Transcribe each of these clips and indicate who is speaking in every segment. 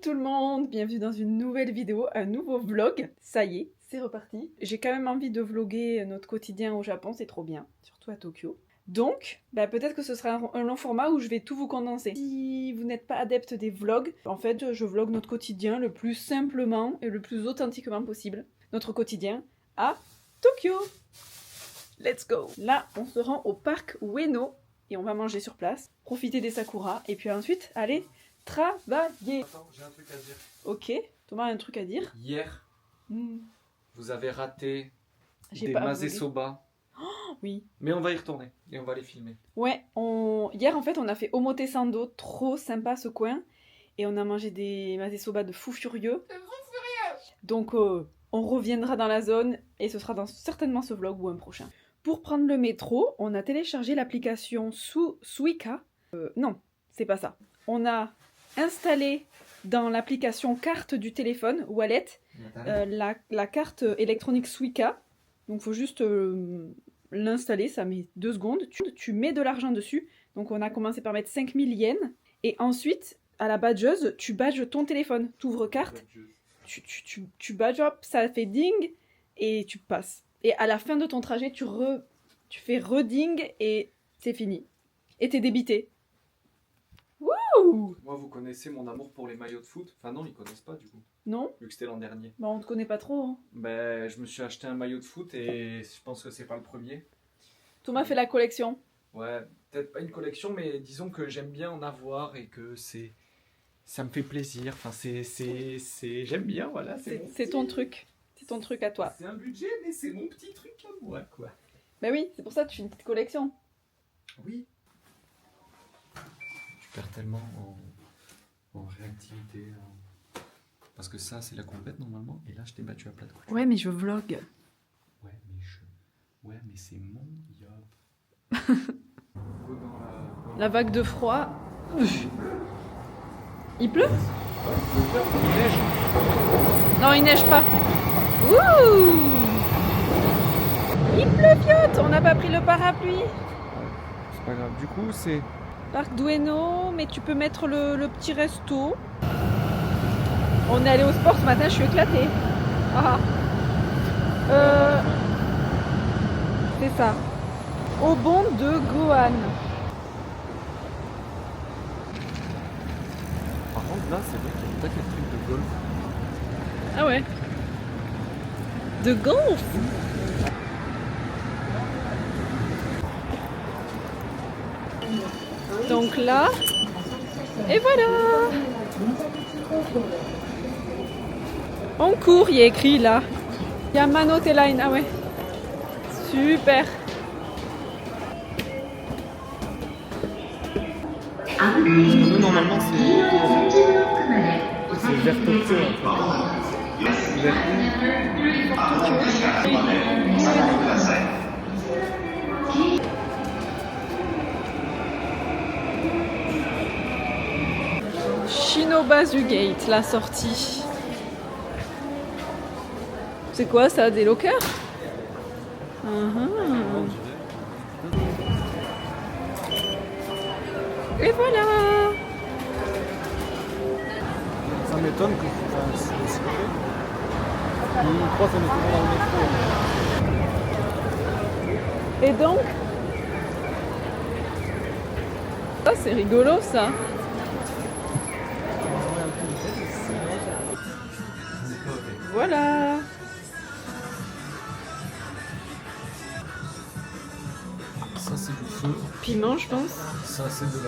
Speaker 1: tout le monde, bienvenue dans une nouvelle vidéo, un nouveau vlog. Ça y est, c'est reparti. J'ai quand même envie de vlogger notre quotidien au Japon, c'est trop bien, surtout à Tokyo. Donc, peut-être que ce sera un long format où je vais tout vous condenser. Si vous n'êtes pas adepte des vlogs, en fait, je vlog notre quotidien le plus simplement et le plus authentiquement possible. Notre quotidien à Tokyo. Let's go. Là, on se rend au parc Ueno et on va manger sur place, profiter des sakuras et puis ensuite aller travailler.
Speaker 2: Attends, j'ai un truc à dire.
Speaker 1: Ok, Thomas a un truc à dire.
Speaker 2: Hier, vous avez raté
Speaker 1: J'ai
Speaker 2: des
Speaker 1: pas
Speaker 2: Mase
Speaker 1: voulu.
Speaker 2: Soba.
Speaker 1: Oui.
Speaker 2: Mais on va y retourner et on va les filmer.
Speaker 1: Ouais, hier en fait on a fait Omotesando, trop sympa ce coin. Et on a mangé des Mase Soba de fou furieux. Donc on reviendra dans la zone et ce sera dans certainement ce vlog ou un prochain. Pour prendre le métro, on a téléchargé l'application Suica. Non, c'est pas ça. On a installé dans l'application carte du téléphone, Wallet, la carte électronique Suica. Donc il faut juste l'installer, ça met 2 secondes. Tu mets de l'argent dessus. Donc on a commencé par mettre 5000 yens. Et ensuite, à la badgeuse, tu badges ton téléphone. Tu ouvres carte, tu badges, hop, ça fait ding et tu passes. Et à la fin de ton trajet, tu fais reding et c'est fini. Et t'es débité. Wouh!
Speaker 2: Moi, vous connaissez mon amour pour les maillots de foot. Enfin non, ils connaissent pas du coup,
Speaker 1: Non?
Speaker 2: vu que c'était l'an dernier.
Speaker 1: On te connaît pas trop. Hein.
Speaker 2: Je me suis acheté un maillot de foot et je pense que c'est pas le premier.
Speaker 1: Thomas fait la collection.
Speaker 2: Ouais, peut-être pas une collection, mais disons que j'aime bien en avoir et que ça me fait plaisir. Enfin, j'aime bien, voilà.
Speaker 1: C'est ton truc. C'est ton truc à toi.
Speaker 2: C'est un budget, mais c'est mon petit truc à moi, quoi.
Speaker 1: Bah oui, c'est pour ça que tu fais une petite collection.
Speaker 2: Oui. Tu perds tellement en réactivité. Parce que ça, c'est la compète normalement. Et là, je t'ai battu à plat de couture.
Speaker 1: Ouais, mais je vlog.
Speaker 2: Ouais, mais c'est mon job.
Speaker 1: La vague de froid. Il pleut?
Speaker 2: Il neige.
Speaker 1: Non, il neige pas. Ouh! Il pleuviote. On n'a pas pris le parapluie.
Speaker 2: C'est pas grave. Du coup, c'est...
Speaker 1: Parc d'Ueno, mais tu peux mettre le petit resto. On est allé au sport ce matin, je suis éclatée. Ah. C'est ça. Au bon de Gohan.
Speaker 2: Par contre, là, c'est vrai qu'il y a une paquet de trucs de golf.
Speaker 1: Ah ouais. De golf. Donc là, et voilà. On court, il y a écrit là. Yamano T-Line, ah ouais. Super.
Speaker 2: Nous, normalement, c'est vers Tokyo, en
Speaker 1: Shinobazu Gate, la sortie. C'est quoi ça, des lockers? Et voilà.
Speaker 2: Ça m'étonne que c'est secret. Je crois qu'on est toujours dans le métro.
Speaker 1: Et donc, ah, c'est rigolo ça. Voilà.
Speaker 2: Ça, c'est du feu.
Speaker 1: Piment, je pense.
Speaker 2: Ça, c'est de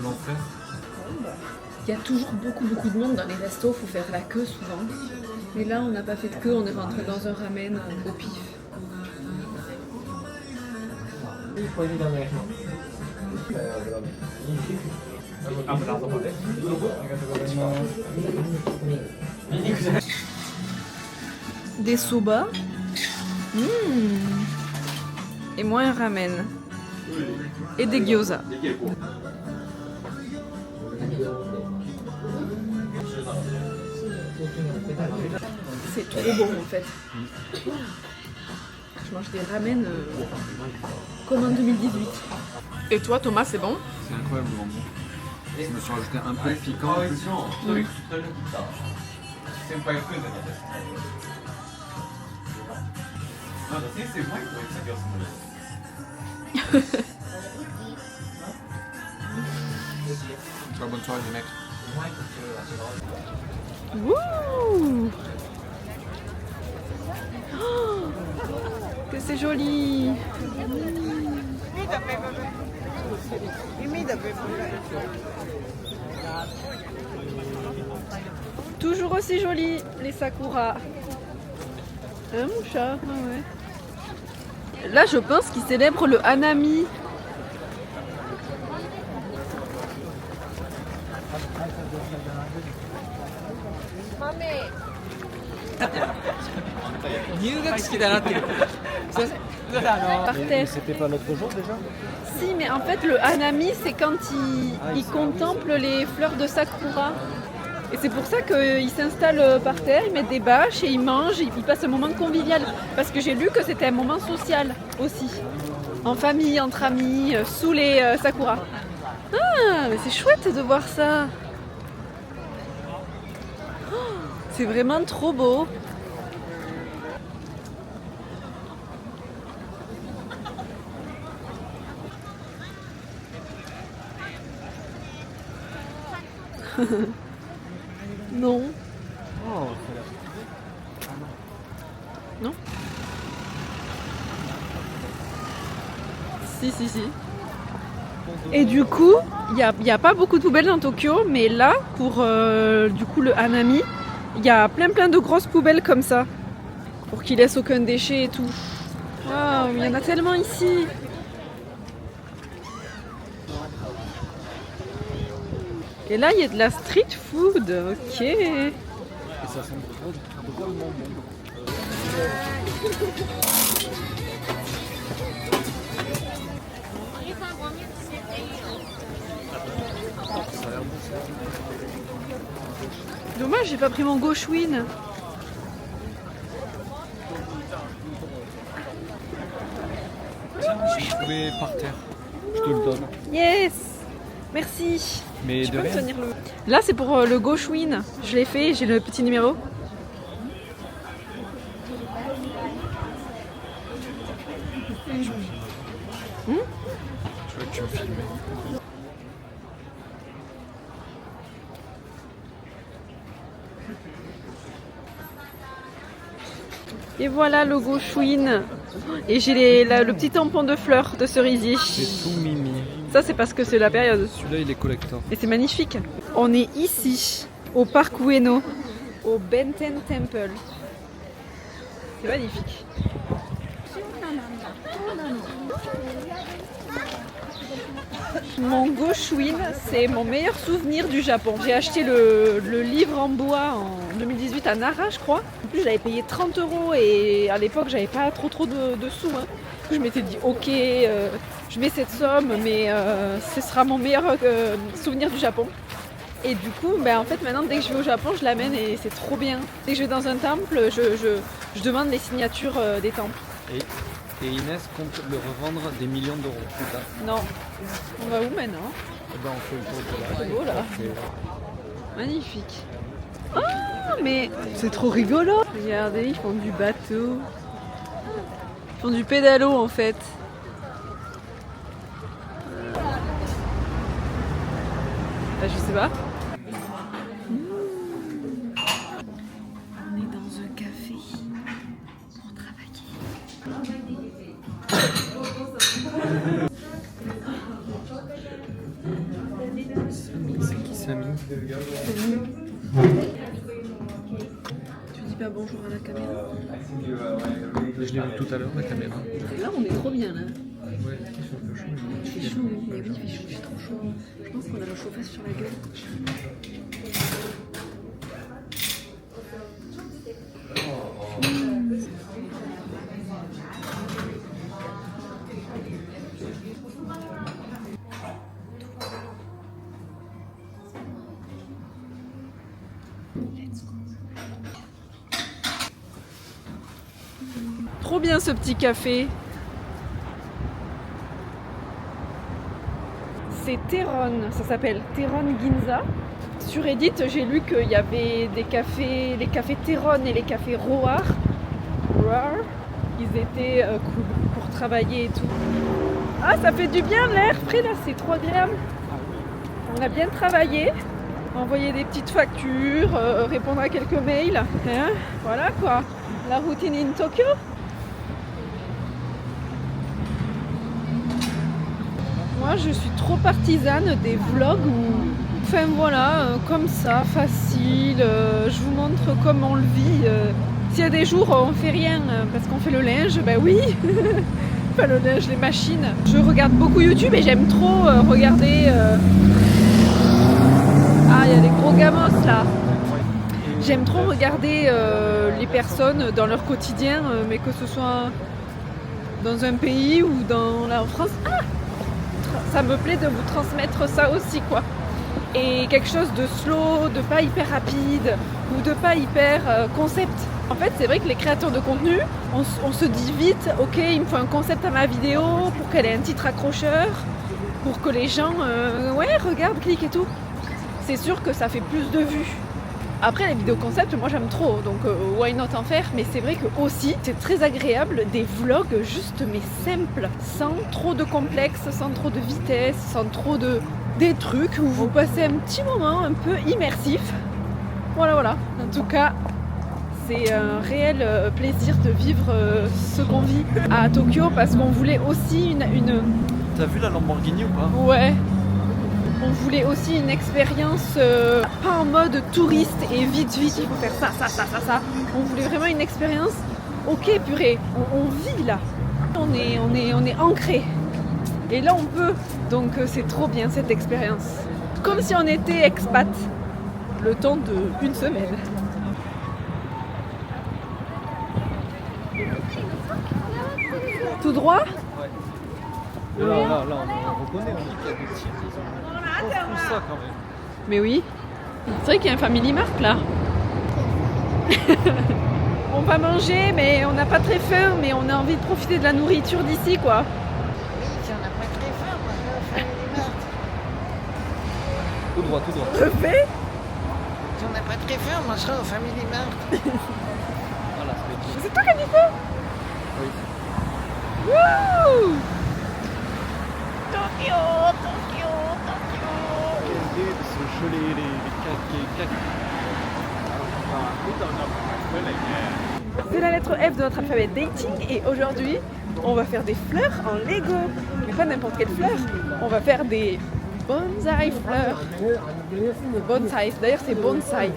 Speaker 2: l'enfer.
Speaker 3: Il y a toujours beaucoup de monde dans les restos, faut faire la queue souvent. Mais là, on n'a pas fait de queue, on est rentré dans un ramen au pif.
Speaker 1: Des soba. Et moi un ramen. Et des gyoza. C'est trop bon en fait. Je mange des ramen comme en 2018. Et toi Thomas, c'est bon?
Speaker 2: C'est incroyablement bon. Je me suis rajouté un peu de piquant. Bonne soirée les mecs.
Speaker 1: Wouh! Oh, que c'est joli! Toujours aussi joli les sakuras. Hein mon chat? Ah ouais. Là je pense qu'ils célèbrent le Hanami. Par terre.
Speaker 2: C'était pas l'autre jour déjà?
Speaker 1: Si, mais en fait le Hanami c'est quand ils contemplent les fleurs de sakura. Et c'est pour ça qu'ils s'installent par terre, ils mettent des bâches et ils mangent, ils passent un moment convivial. Parce que j'ai lu que c'était un moment social aussi. En famille, entre amis, sous les sakura. Ah, mais c'est chouette de voir ça. Oh, c'est vraiment trop beau. Non.
Speaker 2: Oh,
Speaker 1: Non? Si. Et du coup, il y a pas beaucoup de poubelles dans Tokyo, mais là, pour du coup le Hanami, il y a plein de grosses poubelles comme ça, pour qu'ils laissent aucun déchet et tout. Waouh, il y en a tellement ici. Et là, il y a de la street food, ok.
Speaker 2: et ça sent trop bon.
Speaker 1: Dommage, j'ai pas pris mon Gauchouine.
Speaker 2: J'ai trouvé par terre. Je te le donne.
Speaker 1: Yes, merci.
Speaker 2: Mais
Speaker 1: Je
Speaker 2: de
Speaker 1: peux me
Speaker 2: rien.
Speaker 1: tenir le... Là, c'est pour le Gauchouine. Je l'ai fait, j'ai le petit numéro.
Speaker 2: Je vois que tu me filmais.
Speaker 1: Et voilà le Gauchouine. Et j'ai le petit tampon de fleurs de cerisier.
Speaker 2: C'est tout mimi.
Speaker 1: Ça, c'est parce que c'est la période.
Speaker 2: Celui-là, il est collector.
Speaker 1: Et c'est magnifique. On est ici, au parc Ueno, au Benten Temple. C'est magnifique. Mon Gauchouine, c'est mon meilleur souvenir du Japon. J'ai acheté le livre en bois en 2018 à Nara, je crois. En plus, je l'avais payé 30 € et à l'époque, j'avais pas trop de sous. Hein. Je m'étais dit, ok, je mets cette somme, mais ce sera mon meilleur souvenir du Japon. Et du coup, en fait, maintenant, dès que je vais au Japon, je l'amène et c'est trop bien. Dès que je vais dans un temple, je demande les signatures des temples.
Speaker 2: Et Inès compte le revendre des millions d'euros plus tard.
Speaker 1: Non. On va où maintenant?
Speaker 2: Eh ben, on fait le tour de là.
Speaker 1: C'est beau là. Magnifique. Ah, mais c'est trop rigolo. Regardez, ils font du bateau. Ils font du pédalo en fait. Je sais pas. On est dans un café pour travailler.
Speaker 2: C'est qui Samy?
Speaker 1: Tu dis pas bonjour à la caméra.
Speaker 2: Je l'ai vu tout à l'heure, la caméra.
Speaker 1: Là, on est trop bien là.
Speaker 2: Ouais, il fait un peu chaud.
Speaker 1: Il fait chaud, oui, mais oui, il fait chaud, il fait trop chaud. Je pense qu'on a le chauffage sur la gueule. Trop bien ce petit café. C'est Terron, ça s'appelle Terron Ginza. Sur Reddit, j'ai lu qu'il y avait des cafés, les cafés Terron et les cafés Roar. Ils étaient cool pour travailler et tout. Ah, ça fait du bien l'air frais là, c'est trop agréable. On a bien travaillé, envoyé des petites factures, répondre à quelques mails. Hein, voilà quoi, la routine in Tokyo. Moi, je suis trop partisane des vlogs où, enfin voilà, comme ça, facile, je vous montre comment on le vit. S'il y a des jours où on fait rien parce qu'on fait le linge, ben oui, enfin le linge, les machines. Je regarde beaucoup YouTube et j'aime trop regarder... Ah, il y a des gros gamos là. J'aime trop regarder les personnes dans leur quotidien, mais que ce soit dans un pays ou en France. Ah, ça me plaît de vous transmettre ça aussi, quoi. Et quelque chose de slow, de pas hyper rapide ou de pas hyper concept. En fait, c'est vrai que les créateurs de contenu, on se dit vite, ok, il me faut un concept à ma vidéo pour qu'elle ait un titre accrocheur, pour que les gens, ouais, regardent, cliquent et tout. C'est sûr que ça fait plus de vues. Après, les vidéos concept, moi j'aime trop, donc why not en faire. Mais c'est vrai que aussi, c'est très agréable des vlogs juste mais simples, sans trop de complexe, sans trop de vitesse, sans trop de... des trucs où vous passez un petit moment un peu immersif. Voilà. En tout cas, c'est un réel plaisir de vivre ce qu'on vit à Tokyo parce qu'on voulait aussi une...
Speaker 2: T'as vu la Lamborghini ou pas?
Speaker 1: Ouais. On voulait aussi une expérience pas en mode touriste et vite, il faut faire ça. On voulait vraiment une expérience, ok purée, on vit là. On est ancré. Et là on peut. Donc c'est trop bien cette expérience. Comme si on était expat. Le temps d'une semaine. Tout droit?
Speaker 2: Ouais. Là, on reconnaît, on dit qu'il y a des petits. Tout ça quand même.
Speaker 1: Mais oui. C'est vrai qu'il y a un Family Mart là. On va manger, mais on n'a pas très faim, mais on a envie de profiter de la nourriture d'ici, quoi.
Speaker 4: Si on n'a pas très faim, on va au Family Mart.
Speaker 2: Tout droit.
Speaker 1: Refait.
Speaker 4: Si on n'a pas très faim, on mangera au Family Mart.
Speaker 2: Voilà, c'est
Speaker 1: C'est toi qui as dit ça?
Speaker 2: Oui.
Speaker 1: Wouh!
Speaker 4: Tokyo.
Speaker 2: Quelle idée de se geler les cacs.
Speaker 1: C'est la lettre F de notre alphabet dating et aujourd'hui on va faire des fleurs en Lego. Mais pas n'importe quelle fleur, on va faire des bonsaï fleurs. Bonsaï, d'ailleurs c'est bonsaï.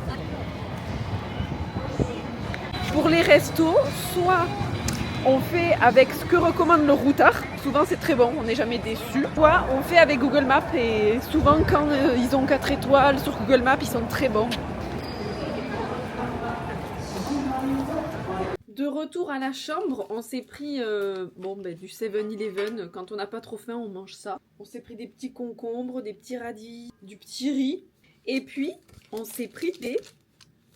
Speaker 1: Pour les restos, soit on fait avec ce que recommande le routard, souvent c'est très bon, on n'est jamais déçu. Soit on fait avec Google Maps et souvent quand ils ont 4 étoiles sur Google Maps, ils sont très bons. De retour à la chambre, on s'est pris du 7-Eleven. Quand on n'a pas trop faim, on mange ça. On s'est pris des petits concombres, des petits radis, du petit riz. Et puis, on s'est pris des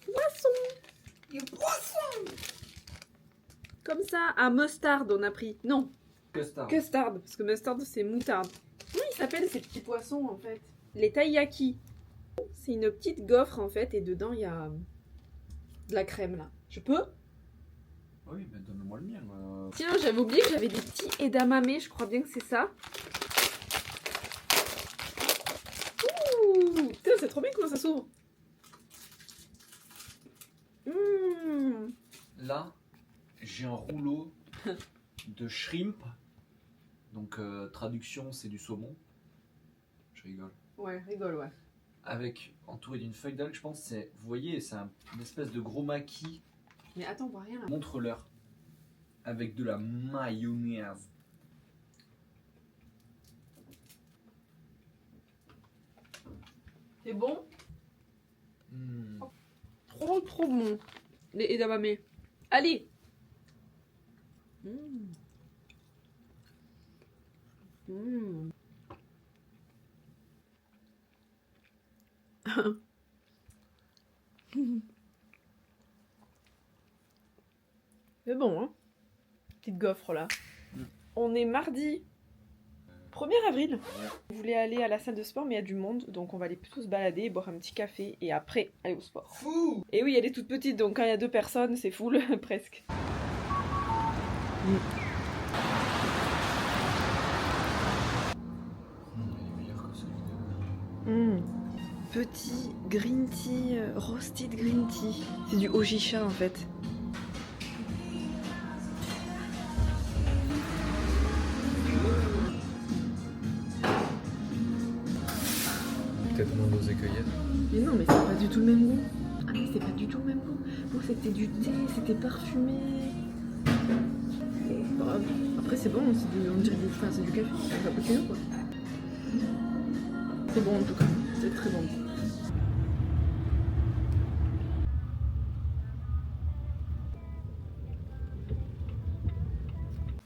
Speaker 1: poissons. Des poissons! Comme ça, à mustard, on a pris. Non, custard. Parce que mustard, c'est moutarde. Comment ils s'appellent ces petits poissons, en fait? Les taiyaki. C'est une petite gaufre, en fait, et dedans, il y a de la crème, là. Je peux?
Speaker 2: Oui, mais donne-moi le mien.
Speaker 1: Tiens, j'avais oublié que j'avais des petits edamame, je crois bien que c'est ça. Ouh, putain, c'est trop bien comment ça s'ouvre.
Speaker 2: Là, j'ai un rouleau de shrimp. Donc, traduction, c'est du saumon. Je rigole.
Speaker 1: Ouais, rigole, ouais.
Speaker 2: Avec, entouré d'une feuille d'algue, je pense, c'est, vous voyez, c'est une espèce de gros maquis.
Speaker 1: Mais attends, on voit rien là.
Speaker 2: Montre-leur. Avec de la mayonnaise.
Speaker 1: C'est bon?
Speaker 2: Mmh.
Speaker 1: Trop bon. Les edamame. Allez! C'est bon, hein? Petite gaufre là. On est mardi 1er avril. On voulait aller à la salle de sport, mais il y a du monde, donc on va aller plutôt se balader, boire un petit café et après aller au sport.
Speaker 2: Fou.
Speaker 1: Et oui, elle est toute petite, donc quand il y a 2 personnes, c'est full, presque. Petit green tea, roasted green tea. C'est du Ojisha en fait.
Speaker 2: Peut-être moins d'oser cueillir.
Speaker 1: Mais non, mais c'est pas du tout le même goût. Ah mais c'est pas du tout le même goût. Bon, c'était du thé, c'était parfumé. C'est pas grave. Après c'est bon, on dirait c'est du café, c'est un cappuccino quoi. C'est bon en tout cas, c'est très bon.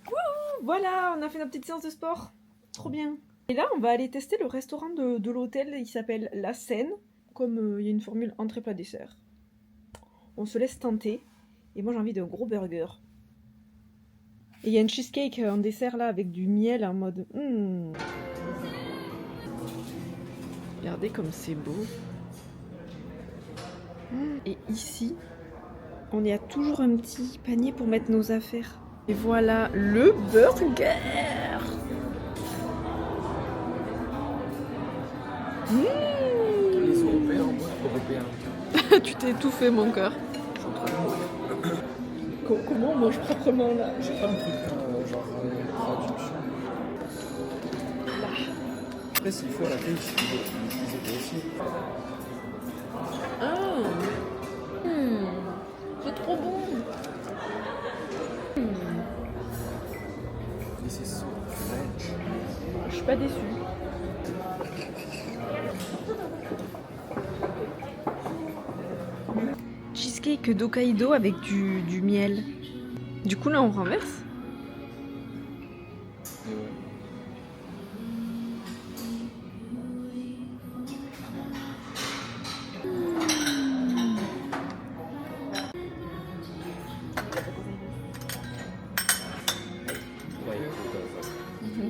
Speaker 1: Wouhou, voilà, on a fait notre petite séance de sport. Trop bien. Et là, on va aller tester le restaurant de l'hôtel. Il s'appelle La Seine. Comme il y a une formule entrée plat dessert. On se laisse tenter. Et moi, j'ai envie d'un gros burger. Et il y a une cheesecake en dessert là avec du miel en mode. Regardez comme c'est beau. Et ici, on y a toujours un petit panier pour mettre nos affaires. Et voilà le burger.
Speaker 2: Les Européens.
Speaker 1: Tu t'es étouffé mon cœur.
Speaker 2: Je suis en train de mourir.
Speaker 1: Comment on mange proprement là?
Speaker 2: J'ai pas un truc genre traduction. Après, s'il faut à la fin, ils aussi.
Speaker 1: Ah, c'est trop bon.
Speaker 2: This is so French.
Speaker 1: Je suis pas déçue. Cheesecake d'Hokkaido avec du miel. Du coup là on renverse.
Speaker 2: Et ouais.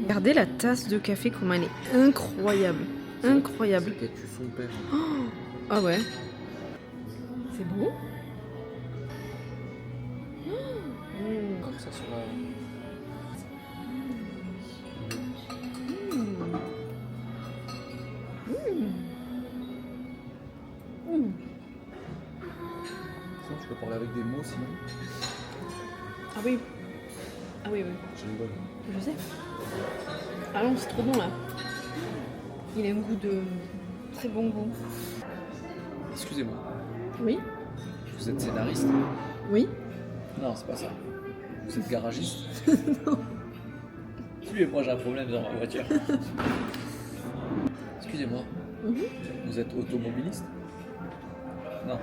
Speaker 1: Regardez la tasse de café comme elle est incroyable. Incroyable.
Speaker 2: C'est tu son père.
Speaker 1: Ah ouais. C'est beau.
Speaker 2: Comme ça sur la. Sinon, tu peux parler avec des mots sinon.
Speaker 1: Ah oui. Ah oui, oui.
Speaker 2: J'ai une bonne.
Speaker 1: Je sais. Ah non, c'est trop bon là. Il a un goût de très bon goût.
Speaker 2: Excusez-moi,
Speaker 1: Oui.
Speaker 2: vous êtes scénariste?
Speaker 1: Oui.
Speaker 2: Non, c'est pas ça. Vous êtes garagiste? Non. Suivez-moi, j'ai un problème dans ma voiture. Excusez-moi, vous êtes automobiliste? Non.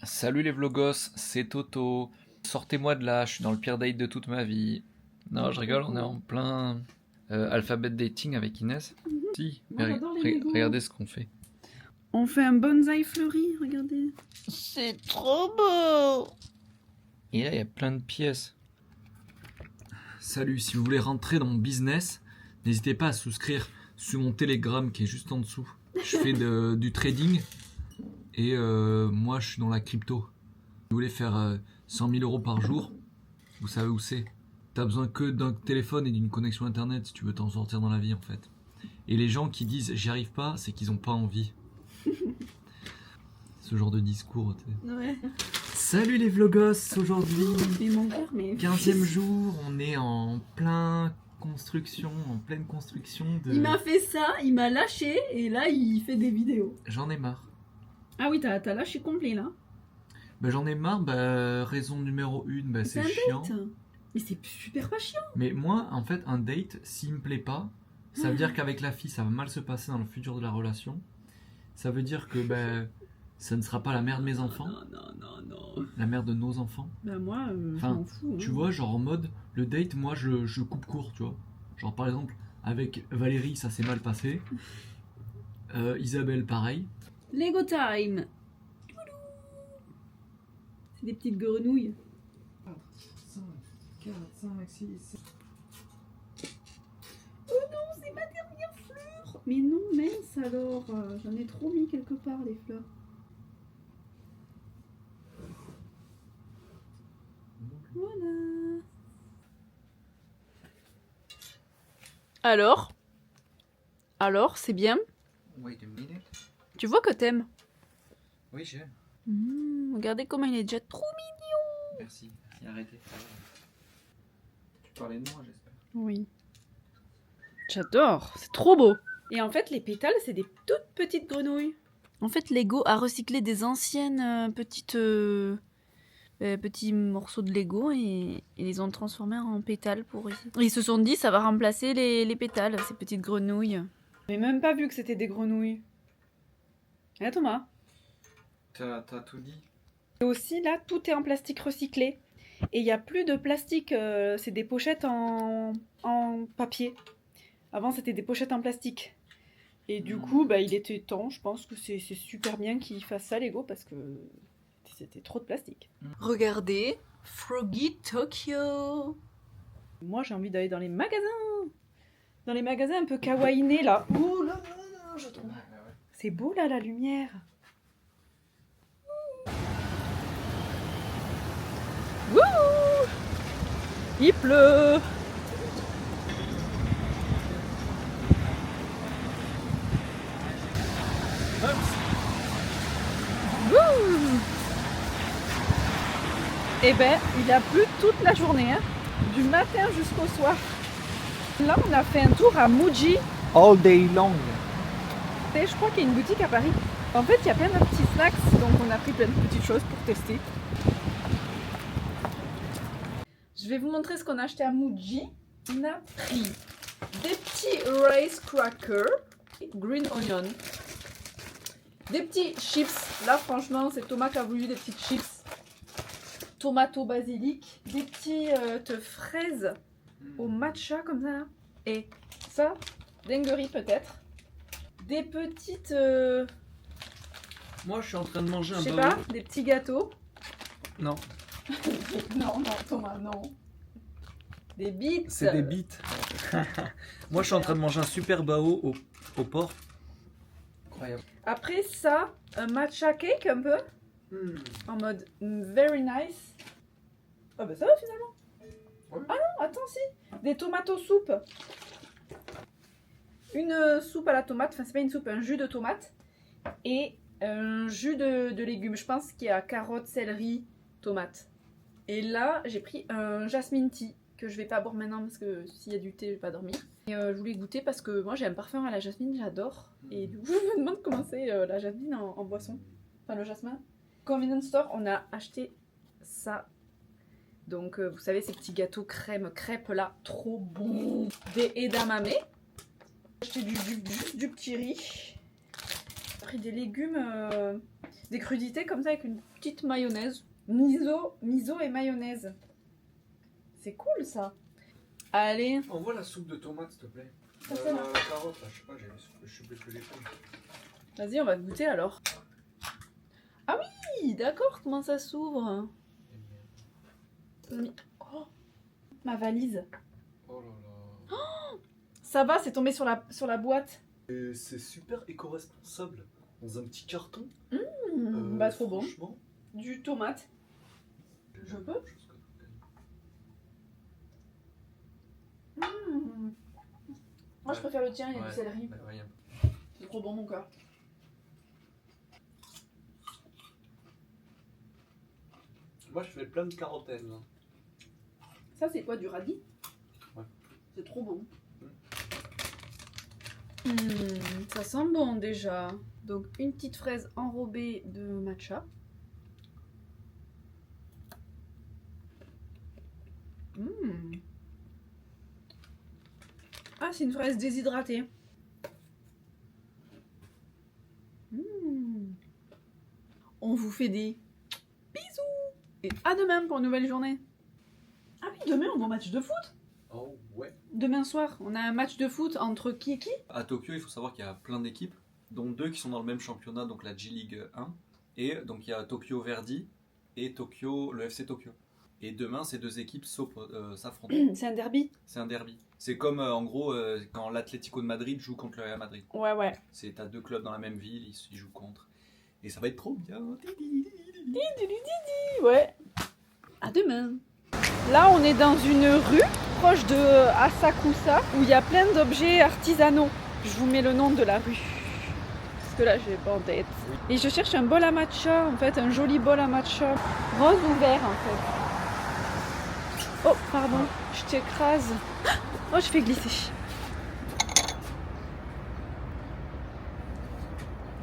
Speaker 2: Salut les vlogos, c'est Toto. Sortez-moi de là, je suis dans le pire date de toute ma vie. Non, je rigole, on est en plein alphabet dating avec Inès. Si,
Speaker 1: Moi,
Speaker 2: mais
Speaker 1: j'adore les Legos.
Speaker 2: regardez ce qu'on fait.
Speaker 1: On fait un bonsaï fleuri, regardez.
Speaker 4: C'est trop beau.
Speaker 2: Et là, il y a plein de pièces. Salut, si vous voulez rentrer dans mon business, n'hésitez pas à souscrire sur mon Telegram qui est juste en dessous. Je fais du trading et moi je suis dans la crypto. Si vous voulez faire 100 000 € par jour, vous savez où c'est. T'as besoin que d'un téléphone et d'une connexion internet si tu veux t'en sortir dans la vie en fait. Et les gens qui disent j'y arrive pas, c'est qu'ils ont pas envie. Ce genre de discours. T'sais.
Speaker 1: Ouais.
Speaker 2: Salut les vlogos, aujourd'hui
Speaker 1: Mais mon cœur, mais.
Speaker 2: 15e jour, on est en pleine construction de...
Speaker 1: Il m'a fait ça, il m'a lâché et là il fait des vidéos.
Speaker 2: J'en ai marre.
Speaker 1: Ah oui, t'as lâché complet là.
Speaker 2: Bah, j'en ai marre, raison numéro 1, c'est
Speaker 1: un
Speaker 2: chiant.
Speaker 1: date. Mais c'est super pas chiant.
Speaker 2: Mais moi, en fait, un date, s'il me plaît pas, ça veut dire qu'avec la fille, ça va mal se passer dans le futur de la relation. Ça veut dire que ça ne sera pas la mère de mes enfants.
Speaker 1: Non.
Speaker 2: La mère de nos enfants.
Speaker 1: Bah moi, je
Speaker 2: Enfin,
Speaker 1: m'en fous.
Speaker 2: Tu
Speaker 1: hein.
Speaker 2: vois, genre en mode, le date, moi, je coupe court, tu vois. Genre par exemple, avec Valérie, ça s'est mal passé. Isabelle, pareil.
Speaker 1: Lego time. C'est des petites grenouilles.
Speaker 2: 5, 4, 5, 6, 7.
Speaker 1: C'est ma dernière fleur. Mais non, mince alors. J'en ai trop mis quelque part les fleurs. Voilà. Alors, c'est bien.
Speaker 2: Wait a minute.
Speaker 1: Tu vois que t'aimes.
Speaker 2: Oui, j'aime.
Speaker 1: Regardez comment il est déjà trop mignon.
Speaker 2: Merci. Arrêtez. Tu parlais de moi, j'espère.
Speaker 1: Oui. J'adore, c'est trop beau. Et en fait, les pétales, c'est des toutes petites grenouilles. En fait, Lego a recyclé des anciennes petits morceaux de Lego et ils les ont transformés en pétales pour ici. Ils se sont dit, ça va remplacer les pétales, ces petites grenouilles. J'ai même pas vu que c'était des grenouilles. Hein, Thomas?
Speaker 2: T'as tout dit.
Speaker 1: Et aussi, là, tout est en plastique recyclé. Et il n'y a plus de plastique, c'est des pochettes en papier. Avant, c'était des pochettes en plastique. Et du coup, bah, il était temps, je pense que c'est super bien qu'ils fassent ça, Lego, parce que c'était trop de plastique. Regardez, Froggy Tokyo. Moi, j'ai envie d'aller dans les magasins. Dans les magasins un peu kawaiinés, là. Oh là là là, je trouve. C'est beau, là, la lumière. Wouh! Il pleut. Eh ben, il a plu toute la journée, hein, du matin jusqu'au soir. Là, on a fait un tour à Muji.
Speaker 2: All day long.
Speaker 1: Et je crois qu'il y a une boutique à Paris. En fait, il y a plein de petits snacks, donc on a pris plein de petites choses pour tester. Je vais vous montrer ce qu'on a acheté à Muji. On a pris des petits rice crackers, green onion, des petits chips. Là, franchement, c'est Thomas qui a voulu des petites chips. Tomato basilic, des petites fraises au matcha comme ça. Et ça, dinguerie peut-être. Des petites,
Speaker 2: Moi, je suis en train de manger
Speaker 1: je
Speaker 2: un
Speaker 1: sais
Speaker 2: bao.
Speaker 1: pas, des petits gâteaux.
Speaker 2: Non,
Speaker 1: Non, Thomas, non. Des bites.
Speaker 2: c'est des bites. Moi, je suis en train de manger un super bao au porc. Incroyable.
Speaker 1: Après ça, un matcha cake un peu, en mode very nice. Ah bah ça va finalement.
Speaker 2: Ouais.
Speaker 1: Ah non, attends si. Des tomato soup. Une soupe à la tomate, enfin c'est pas une soupe, un jus de tomate. Et un jus de légumes, je pense qu'il y a carottes, céleri, tomates. Et là, j'ai pris un jasmine tea que je vais pas boire maintenant parce que s'il y a du thé, je vais pas dormir. Et je voulais goûter parce que moi j'ai un parfum à la jasmine, j'adore. Et du coup, je me demande comment c'est la jasmine en boisson. Enfin, le jasmin. Convenience store, on a acheté ça. Donc, vous savez, ces petits gâteaux crème, crêpes là, trop bon. Des edamame. J'ai acheté du petit riz. J'ai pris des légumes, des crudités comme ça avec une petite mayonnaise. Miso et mayonnaise. C'est cool ça. Allez.
Speaker 2: Envoie la soupe de tomate, s'il te plaît.
Speaker 1: Ça, c'est là.
Speaker 2: La carotte, là, je sais pas, je sais plus ce que j'ai fait.
Speaker 1: Vas-y, on va goûter alors. Ah oui, d'accord, comment ça s'ouvre? Oh, ma valise.
Speaker 2: Oh là là.
Speaker 1: Ça va, c'est tombé sur la boîte.
Speaker 2: Et c'est super éco-responsable. Dans un petit carton.
Speaker 1: Bah trop bon.
Speaker 2: Franchement.
Speaker 1: Du tomate. Je peux? Moi je préfère le tien, il y a du céleri.
Speaker 2: Bah, ouais.
Speaker 1: C'est trop bon mon cœur.
Speaker 2: Moi je fais plein de carottènes.
Speaker 1: Ça c'est quoi, du radis?
Speaker 2: Ouais.
Speaker 1: C'est trop bon. Ça sent bon déjà. Donc une petite fraise enrobée de matcha. Ah, c'est une fraise déshydratée. On vous fait des bisous. Et à demain pour une nouvelle journée. Ah oui, demain on va au match de foot.
Speaker 2: Oh ouais.
Speaker 1: Demain soir, on a un match de foot entre qui et qui?
Speaker 2: À Tokyo, il faut savoir qu'il y a plein d'équipes, dont 2 qui sont dans le même championnat, donc la J-League 1. Et donc il y a Tokyo Verdy et Tokyo, le FC Tokyo. Et demain, ces deux équipes s'affrontent.
Speaker 1: C'est un derby.
Speaker 2: C'est un derby. C'est comme en gros quand l'Atlético de Madrid joue contre le Real Madrid.
Speaker 1: Ouais.
Speaker 2: T'as deux clubs dans la même ville, ils jouent contre. Et ça va être trop bien.
Speaker 1: Ouais. À demain. Là, on est dans une rue proche de Asakusa où il y a plein d'objets artisanaux. Je vous mets le nom de la rue. Parce que là, je l'ai pas en tête. Et je cherche un bol à matcha, en fait, un joli bol à matcha. Rose ou vert, en fait. Oh, pardon, je t'écrase. Oh, je fais glisser.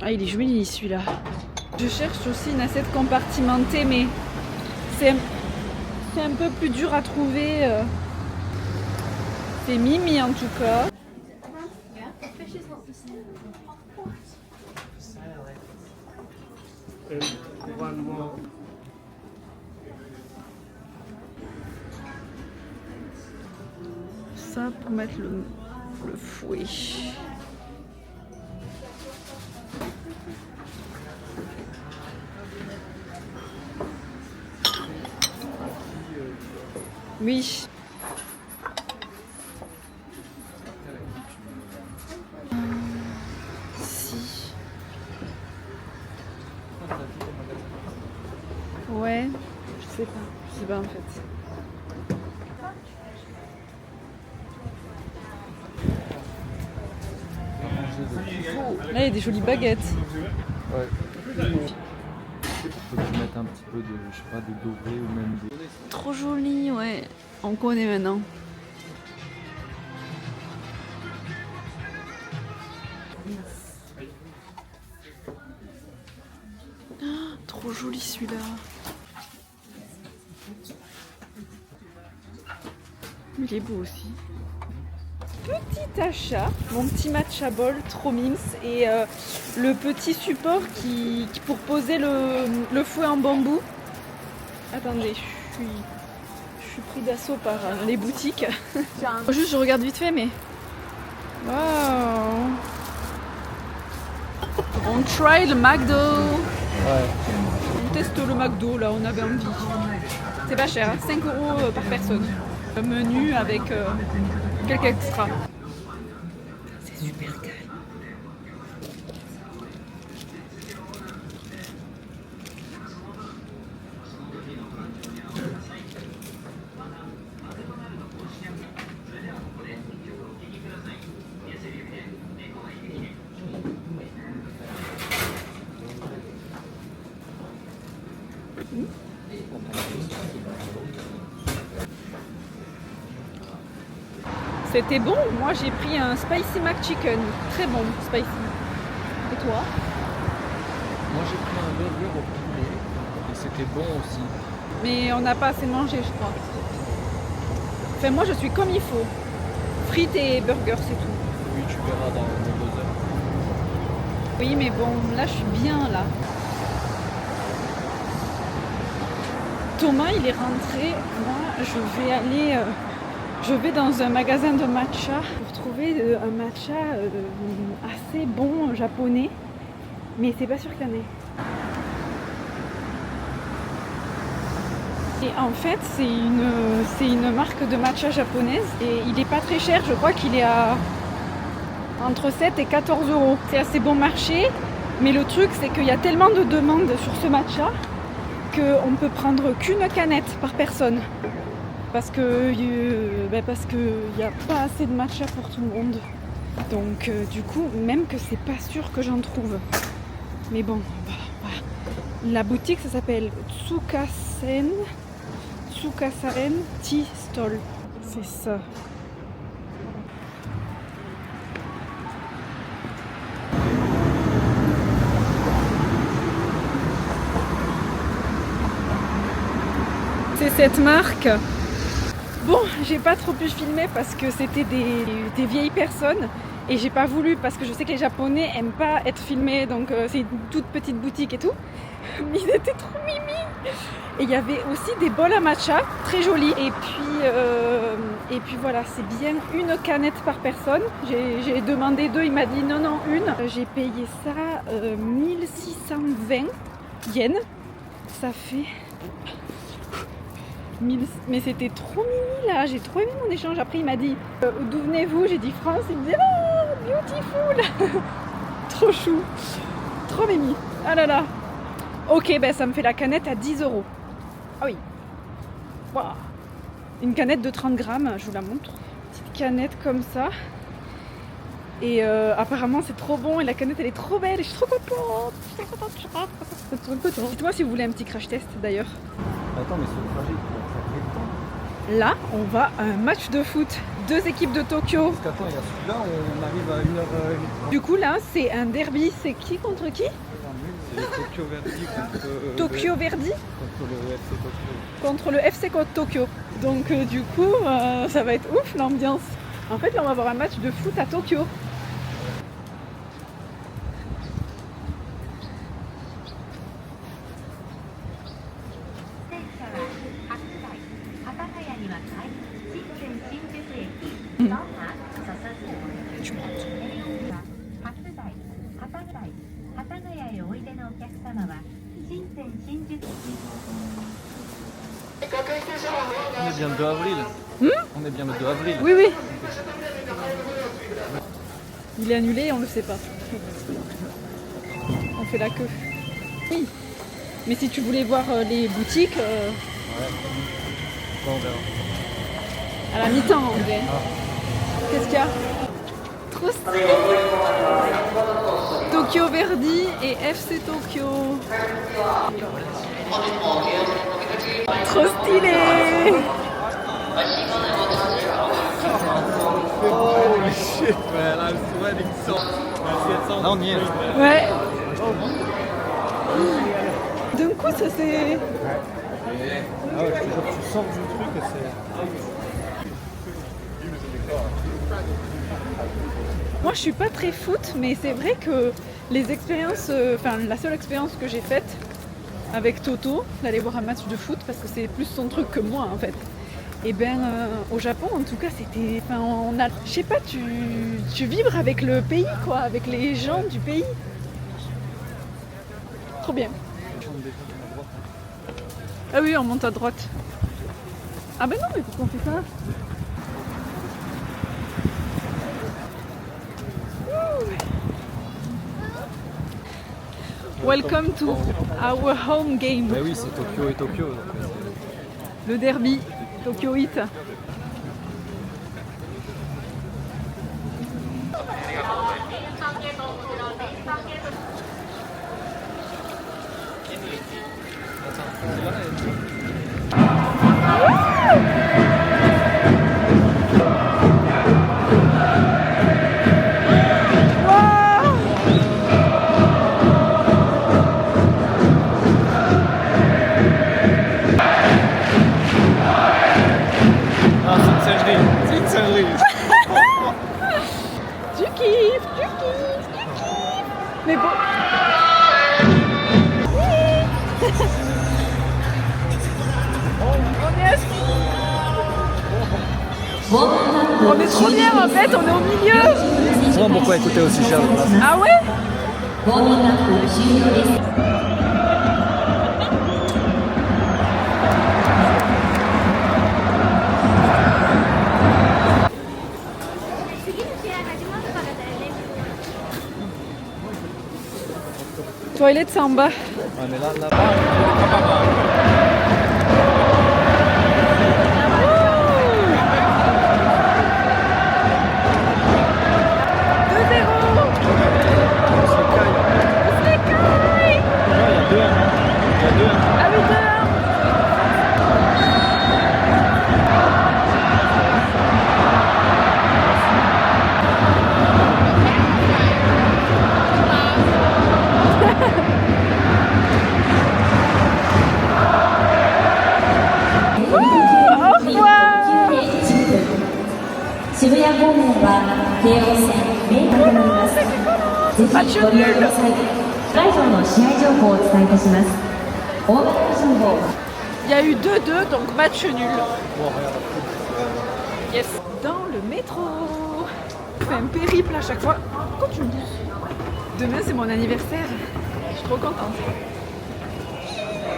Speaker 1: Ah, il est joli celui-là. Je cherche aussi une assiette compartimentée, mais c'est un peu plus dur à trouver. C'est Mimi en tout cas. Ça pour mettre le fouet. Oui. Si. Ouais, je sais pas en fait. Là, il y a des jolies baguettes.
Speaker 2: Ouais. Faut que je mette un petit peu de, je sais pas, de doré ou même des...
Speaker 1: Trop joli, ouais. On connaît maintenant. Ah, trop joli celui-là. Il est beau aussi. Petit achat, mon petit matcha ball, trop mimes, et le petit support qui pour poser le fouet en bambou. Attendez, je suis pris d'assaut par les boutiques. Juste, je regarde vite fait, mais waouh! On try le McDo.
Speaker 2: Ouais.
Speaker 1: On teste le McDo, là, on avait envie. C'est pas cher, hein, 5 € par personne. Un menu avec quelques extras. C'est super calme. C'était bon, moi j'ai pris un Spicy McChicken, très bon spicy. Et toi?
Speaker 2: Moi j'ai pris un burger au poulet et c'était bon aussi.
Speaker 1: Mais on n'a pas assez mangé je crois. Enfin moi je suis comme il faut. Frites et burger c'est tout.
Speaker 2: Oui, tu verras dans 2 heures.
Speaker 1: Oui mais bon, là je suis bien là. Thomas il est rentré, moi je vais dans un magasin de matcha pour trouver un matcha assez bon japonais, mais c'est pas sûr qu'il y en ait. Et en fait c'est une marque de matcha japonaise et il est pas très cher, je crois qu'il est à entre 7 et 14 €. C'est assez bon marché, mais le truc c'est qu'il y a tellement de demandes sur ce matcha qu'on peut prendre qu'une canette par personne. Parce que y a pas assez de matcha pour tout le monde. Donc du coup, même que c'est pas sûr que j'en trouve. Mais bon, voilà. La boutique ça s'appelle Tsukasaren Tea Stall. C'est ça. C'est cette marque. Bon, j'ai pas trop pu filmer parce que c'était des vieilles personnes et j'ai pas voulu parce que je sais que les Japonais aiment pas être filmés, donc c'est une toute petite boutique et tout. Mais ils étaient trop mimi. Et il y avait aussi des bols à matcha, très jolis. Et puis voilà, c'est bien une canette par personne. J'ai demandé 2, il m'a dit non, une. J'ai payé ça 1620 yens. Ça fait Mais c'était trop mimi là, j'ai trop aimé mon échange. Après il m'a dit d'où venez-vous? J'ai dit France, il me dit oh beautiful. Trop chou, trop mimi. Ah là là. Ok, ben ça me fait la canette à 10 €. Ah oui. Wow. Une canette de 30 grammes, je vous la montre. Petite canette comme ça. Et apparemment c'est trop bon et la canette elle est trop belle et je suis trop contente. Dites-moi si vous voulez un petit crash test d'ailleurs.
Speaker 5: Attends, mais c'est le trajet, ça fait le temps.
Speaker 1: Là, on va à un match de foot. 2 équipes de Tokyo.
Speaker 5: Parce qu'attends, il y a celui-là, on arrive à 1h08.
Speaker 1: Du coup là, c'est un derby. C'est qui contre qui?
Speaker 5: C'est Tokyo Verdy contre...
Speaker 1: Tokyo Verdy
Speaker 5: contre le FC Tokyo.
Speaker 1: contre le FC Tokyo. Donc du coup, ça va être ouf l'ambiance. En fait, là, on va avoir un match de foot à Tokyo.
Speaker 5: On est bien le 2 avril. On est bien le 2 avril.
Speaker 1: Oui, oui. Il est annulé et on le sait pas. On fait la queue. Oui. Mais si tu voulais voir les boutiques,
Speaker 5: Bon, on verra.
Speaker 1: à la mi-temps en vrai. Qu'est-ce qu'il y a? Trop stylé. Tokyo Verdy et FC Tokyo. Trop stylé.
Speaker 5: Oh shit, man, I'm sweating so. Là, on y est.
Speaker 1: Ouais. D'un coup, ça c'est...
Speaker 5: Ah ouais, je te jure, tu sors du truc et c'est...
Speaker 1: Moi, je suis pas très foot, mais c'est vrai que les expériences, la seule expérience que j'ai faite avec Toto, d'aller voir un match de foot, parce que c'est plus son truc que moi en fait. Et ben, au Japon, en tout cas, c'était, on a, je sais pas, tu vibres avec le pays, quoi, avec les gens du pays. Trop bien. Ah oui, on monte à droite. Ah ben non, mais pourquoi on fait ça? Welcome to our home game.
Speaker 5: Bah oui, c'est Tokyo et Tokyo. Donc,
Speaker 1: Le derby, Tokyo Heat.
Speaker 5: c'est une singerie.
Speaker 1: Tu kiffes. Mais bon. On est assis. On est trop bien en fait, on est au milieu.
Speaker 5: C'est vrai pourquoi écouter aussi cher de place.
Speaker 1: Ah ouais? Toilette samba.
Speaker 5: Ouais, mais là-bas,
Speaker 1: Il y a eu 2-2, donc match nul. Yes. Dans le métro. Je fais un périple à chaque fois. Quand tu me dis. Demain c'est mon anniversaire. Je suis trop contente.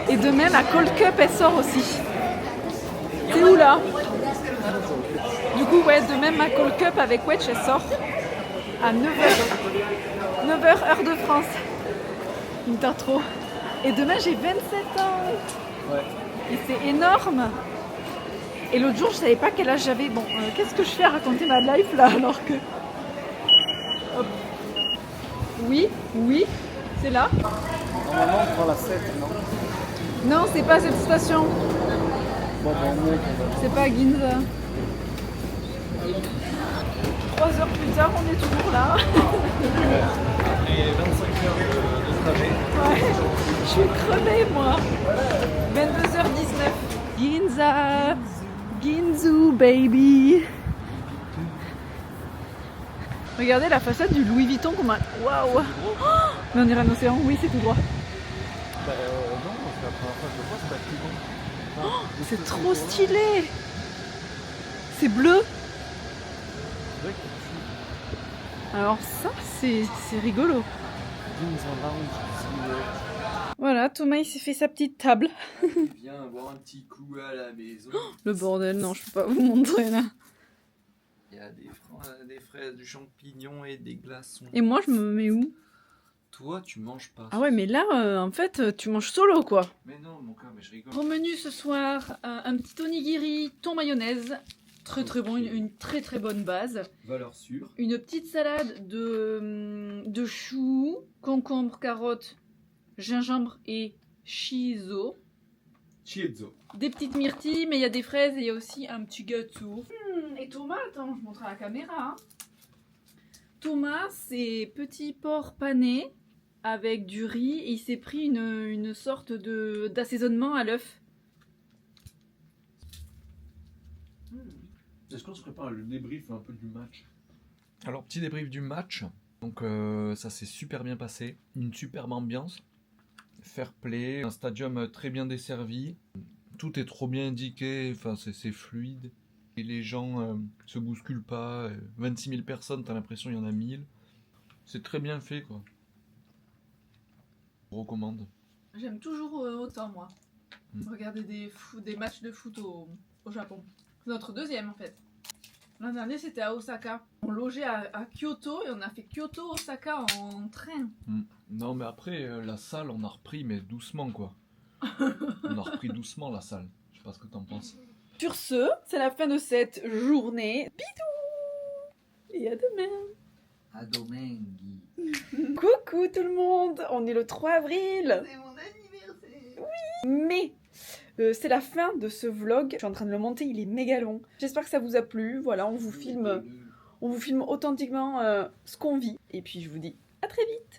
Speaker 1: Et demain la Cold Cup elle sort aussi. C'est où là? Du coup, ouais, demain ma call cup avec Wedge, elle sort à 9h. 9h, heure de France. Une tard trop. Et demain, j'ai 27 ans.
Speaker 5: Ouais.
Speaker 1: Et c'est énorme. Et l'autre jour, je savais pas quel âge j'avais. Bon, qu'est-ce que je fais à raconter ma life là alors que. Hop. Oui, c'est là.
Speaker 5: Normalement, on prend la 7, non?
Speaker 1: Non, c'est pas cette station.
Speaker 5: Bon, ben, on monte, on va.
Speaker 1: C'est pas Ginza. 3 heures plus tard, on est toujours là.
Speaker 5: Et 25 heures de trajet.
Speaker 1: Ouais, je suis crevée moi. 22h19. Ginza, Ginzu baby. Regardez la façade du Louis Vuitton comme un... Waouh. Oh, mais on dirait un océan, oui c'est tout droit.
Speaker 5: Bah, non, c'est la première fois que je le vois, c'est pas plus bon. Enfin,
Speaker 1: C'est trop stylé. C'est bleu.
Speaker 5: c'est vrai que tu
Speaker 1: Alors ça, c'est rigolo.
Speaker 5: jeans en lounge,
Speaker 1: Voilà, Thomas il s'est fait sa petite table.
Speaker 2: Viens boire un petit coup à la maison.
Speaker 1: Le bordel, non, je peux pas vous montrer là.
Speaker 2: Il y a des fraises, du champignon et des glaçons.
Speaker 1: Et moi, je me mets où?
Speaker 2: Toi, tu manges pas.
Speaker 1: Ah ouais, mais là, en fait, tu manges solo quoi.
Speaker 2: Mais non, mon cœur, mais je rigole.
Speaker 1: Au menu ce soir, un petit onigiri thon mayonnaise. Très très bon, une très très bonne base.
Speaker 2: Valeur sûre.
Speaker 1: Une petite salade de choux, concombres, carottes, gingembre et shiso.
Speaker 2: Chiezzo.
Speaker 1: Des petites myrtilles, mais il y a des fraises et il y a aussi un petit gâteau. Et Thomas, attends, je montre à la caméra. Hein. Thomas, c'est petit porc pané avec du riz et il s'est pris une sorte d'assaisonnement à l'œuf.
Speaker 5: Est-ce qu'on se prépare le débrief un peu du match?
Speaker 2: Alors, petit débrief du match. Donc, ça s'est super bien passé. Une superbe ambiance. Fair play. Un stadium très bien desservi. Tout est trop bien indiqué. Enfin, c'est fluide. Et les gens se bousculent pas. 26 000 personnes, t'as l'impression qu'il y en a 1000. C'est très bien fait, quoi. Je recommande.
Speaker 1: J'aime toujours autant, moi. Regarder des matchs de foot au Japon. C'est notre deuxième, en fait. L'an dernier, c'était à Osaka. On logeait à Kyoto et on a fait Kyoto-Osaka en train.
Speaker 2: Non, mais après, la salle, on a repris, mais doucement, quoi. On a repris doucement, la salle. Je sais pas ce que t'en penses.
Speaker 1: Sur ce, c'est la fin de cette journée. Bidou! Et à demain!
Speaker 2: À domenghi.
Speaker 1: Coucou tout le monde! On est le 3 avril!
Speaker 4: C'est mon anniversaire.
Speaker 1: Mais c'est la fin de ce vlog. Je suis en train de le monter, il est méga long. J'espère que ça vous a plu. Voilà, on vous filme authentiquement ce qu'on vit. Et puis je vous dis à très vite!